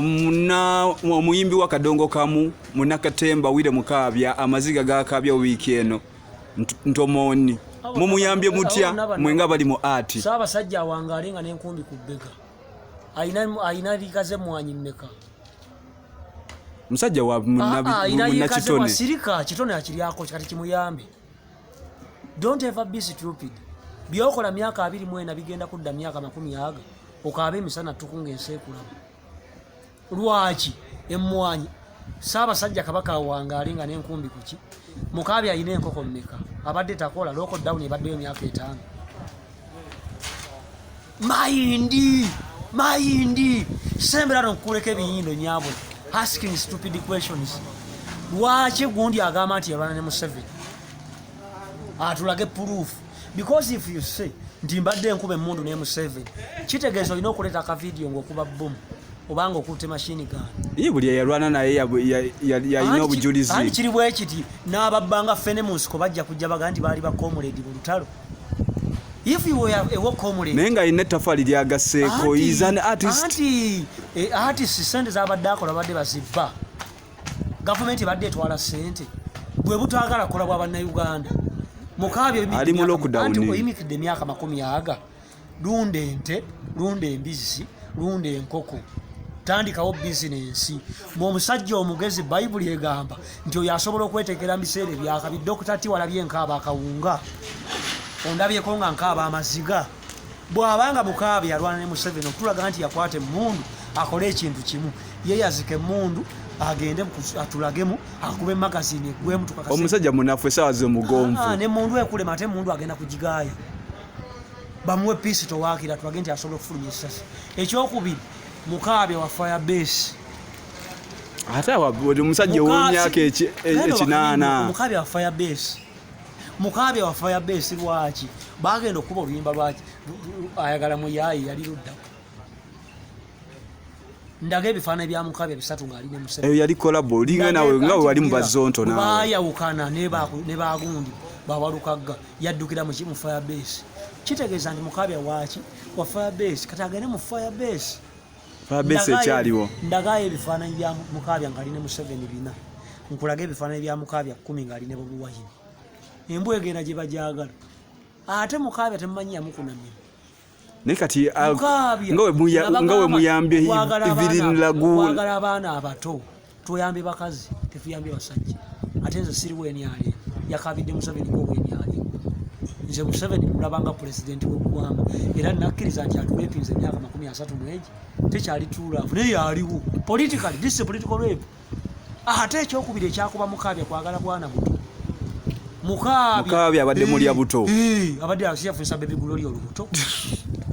Muna omuyimbi wa kadongo kamu munakatemba Willy Mukaabye amaziga gakabya wiiki eno ntomoni mumuyambye mutya mwenga bali mu ati saba sajja wangalenga n'enkumbi ku bbega ayina likaze mwanyi mmeka musajja wa munna kitone sirika kitone akiryako kati kimuyambe. Don't ever be stupid. Byokola myaka 24 bigenda kudda myaka 10 okabe emisana tukunga ensekulaba lwaki emmwanyi saba sajja kabaka wangalenga n'enkumbi kuki Mukaabye ayina enkoko mmeka abadde takola lockdown ebadde emyaka 5 mayindi sembera nkuleka ebiyindo nyabo asking stupid questions. Lwaki gundi agamba nti yabana ne Museveni atulage proof because if you say nti mbadde enkube emmundu ne Museveni kitegeeza olina okuleta ka video ng'okuba boom obanga okutte machine gun buli yalwana naye yalina obujulizi ani kiri bwe kiti n'ababbanga fene mu nsiko bajja kujja baga nti baali bakomuledi mu lutalo. If you were a work comrade naye nga alina ettaffaali lyagaseeko is an artist artist sente z'abadde akola badde bazibba gavumenti badde etwala sente bwe butagala kola bwa bannayuganda. Mukaabye ali mu lockdown oyimikidde emyaka 10 lunda ente lunda embizzi lunda enkoko tandikawo bizinensi omusajja omugezi bayibuli egamba nti oyo asobola okwetekera mu biseera ebyakabi. Dokita T walabye nkaaba akawunga ondabyeko nga nkaaba amaziga bw'abanga Mukaabye yalwana ne Museveni okutulaga nti yakwata emmundu akole ekintu kimu yeyazike emmundu agende atulagemu akube magazine egwemu tukakase omusajja munafu esawa z'omugonvu n'emmundu ekulema ate emmundu agenda kugigaaya bamuwe pisito waakira tulage nti asobola okufulumya essasi. Ekyokubiri Mukaabye wa firebase ate omusajja ow'emyaka 8 Mukaabye wa firebase Mukaabye wa firebase lwaki bagenda okuba oluyimba lwaki ayagala muyayi yali ludda ndaga ebifaananyi bya Mukaabye bisatu ng'ali ne Museveni eyo yali kolabo olinga nawe nga wali mu bazonto nawe baayawukana ne bagundi bawalukaga yaddukira mu kimu firebase kitegeeza nti Mukaabye waki wa firebase kati agende mu firebase ekyaliwo ndagayo ebifaananyi bya Mukaabye ng'ali ne Museveni bina nkulaga ebifaananyi bya Mukaabye 10 ng'ali ne Bobi Wine embwa egenda gye bajagala ate Mukaabye temumanyi yamukunamira naye kati nga we muyambye ibirinlagu wagala abaana abato tuyambe bakazi tetuyambye basajja ate nze siri wenyali yakabidde Museveni kobwenyali nze Museveni mulabanga president w'eggwanga era nakkiriza nti atulepinze emyaka 33 tekyali tulavu naye yaliwo politically this is a political rape. Ate ekyokubiri ekyakuba Mukaabye kwagala bwana buto Mukaabye abadde mulya buto abadde asiyafunisa baby glory olubuto